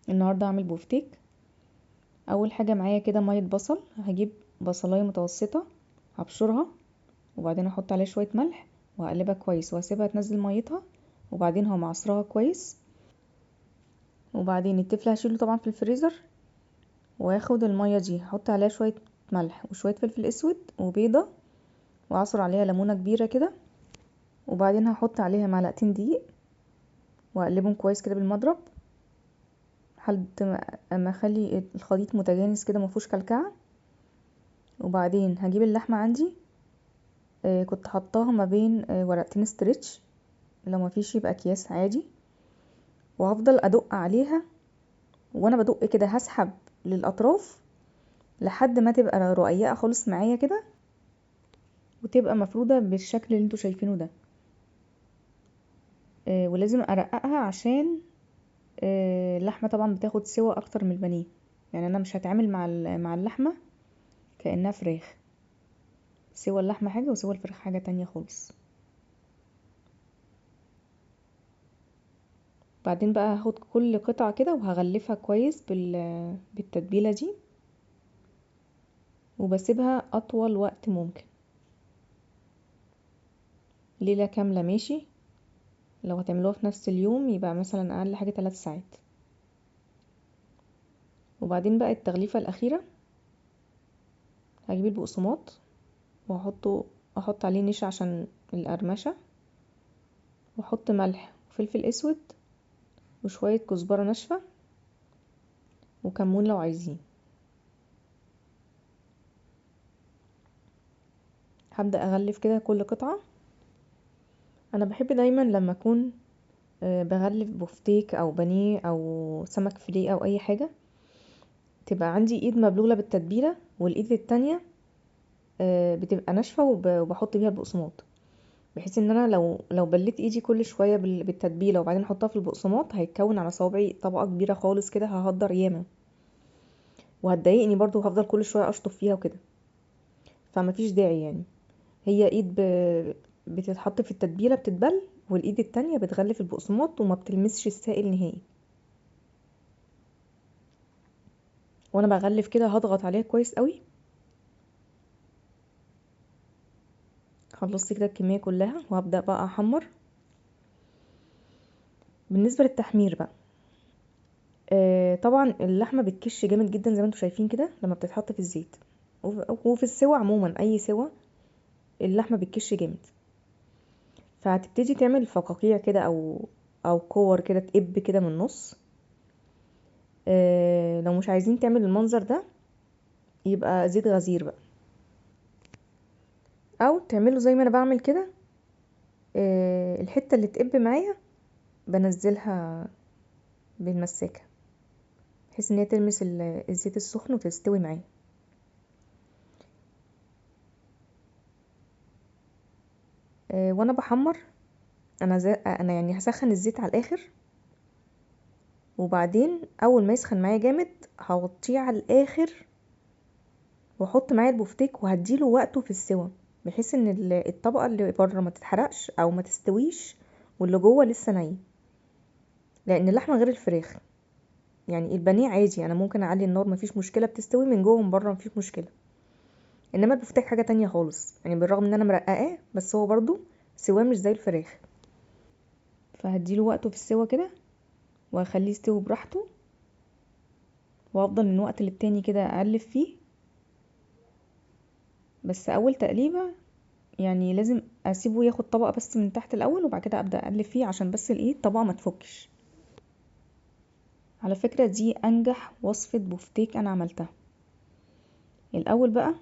النهارده هعمل بوفتيك. اول حاجه معايا كده ميه بصل، هجيب بصلايه متوسطه هبشرها، وبعدين احط عليها شويه ملح وهقلبها كويس واسيبها تنزل ميتها، وبعدين معصرها كويس. وبعدين التفل هشيله طبعا في الفريزر، واخد الميه دي هحط عليها شويه ملح وشويه فلفل اسود وبيضه، واعصر عليها ليمونه كبيره كده، وبعدين هحط عليها معلقتين دقيق واقلبهم كويس كده بالمضرب لحد ما اخلي الخليط متجانس كده مفيهوش كلكعه. وبعدين هجيب اللحمه عندي، كنت حطاها ما بين ورقتين استرتش، لو ما فيش يبقى اكياس عادي، وهفضل ادق عليها، وانا بدق كده هسحب للاطراف لحد ما تبقى رقيقه خالص معايا كده، وتبقى مفروده بالشكل اللي انتوا شايفينه ده. ولازم ارققها عشان اللحمه طبعا بتاخد سوا اكتر من البانيه، يعني انا مش هتعامل مع اللحمه كانها فراخ، سوا اللحمه حاجه وسوا الفراخ حاجه تانية خالص. بعدين بقى هاخد كل قطعه كده وهغلفها كويس بالتتبيله دي، وبسيبها اطول وقت ممكن، ليله كامله ماشي. لو هتعملوها في نفس اليوم يبقى مثلا اقل حاجه 3 ساعات. وبعدين بقى التغليفه الاخيره، هجيب البقسماط احط عليه نشا عشان القرمشه، واحط ملح وفلفل اسود وشويه كزبره ناشفه وكمون لو عايزين. هبدأ اغلف كده كل قطعة. انا بحب دايما لما اكون بغلف بوفتيك او بانيه او سمك فيليه او اي حاجة، تبقى عندي ايد مبلولة بالتتبيلة والايد التانية بتبقى ناشفة وبحط بيها البقسماط، بحيث ان انا لو بليت ايدي كل شوية بالتتبيلة وبعدين احطها في البقسماط هيتكون على صوابعي طبقة كبيرة خالص كده، ههدر ياما وهتضايقني برضو، وهفضل كل شوية اشطف فيها وكده، فمفيش داعي يعني. هي ايد بتتحط في التتبيله بتتبل، والايد التانية بتغلف البقسماط وما بتلمسش السائل نهائي. وانا بغلف كده هضغط عليها كويس قوي. خلصت كده الكميه كلها وهبدا بقى احمر. بالنسبه للتحمير بقى، طبعا اللحمه بتكش جامد جدا زي ما انتم شايفين كده لما بتتحط في الزيت، وفي السوا عموما اي سوا اللحمه بتكش جامد، فهتبتدي تعمل فقاقيع كده او كور كده تقب كده من النص. لو مش عايزين تعمل المنظر ده يبقى زيت غزير بقى، او تعملوا زي ما انا بعمل كده. الحته اللي تقب معايا بنزلها بالمساكه بحيث ان هي تلمس الزيت السخن وتستوي معايا. وانا بحمر، انا يعني هسخن الزيت على الاخر، وبعدين اول ما يسخن معايا جامد هوطيه على الاخر واحط معايا البفتيك وهديله وقته في السوا، بحيث ان الطبقه اللي بره ما تتحرقش او ما تستويش واللي جوه لسه ني، لان اللحمه غير الفراخ. يعني البانيه عادي انا ممكن اعلي النار مفيش مشكله، بتستوي من جوه ومن بره مفيش مشكله، انما البفتيك حاجه تانية خالص، يعني بالرغم ان انا مرققاه بس هو برضو سواه مش زي الفراخ. فهديله وقته في السوا كده وهخليه يستوي براحته، وافضل من وقت للتاني كده اقلب فيه. بس اول تقليبه يعني لازم اسيبه ياخد طبقه بس من تحت الاول، وبعد كده ابدا اقلب فيه عشان بس الايه الطبقه ما تفكش. على فكره دي انجح وصفه بفتيك انا عملتها. الاول بقى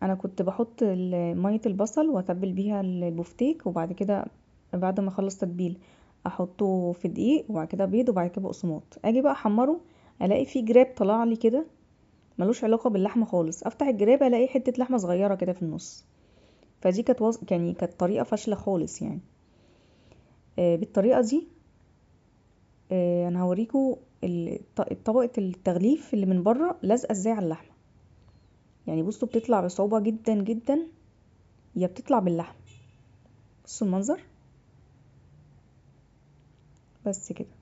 انا كنت بحط ميه البصل واتبل بيها البفتيك، وبعد كده بعد ما اخلص تتبيل احطه في دقيق وبعد كده بيض وبعد كده بقسماط، اجي بقى احمره الاقي فيه جراب طلع لي كده ملوش علاقه باللحمه خالص، افتح الجراب الاقي حته لحمه صغيره كده في النص. فدي كانت يعني كانت طريقه فاشله خالص يعني. بالطريقه دي انا هوريكم طبقه التغليف اللي من بره لازقه ازاي على اللحمه. يعني بصوا بتطلع بصعوبه جدا جدا، هي بتطلع باللحم. بصوا المنظر بس كده.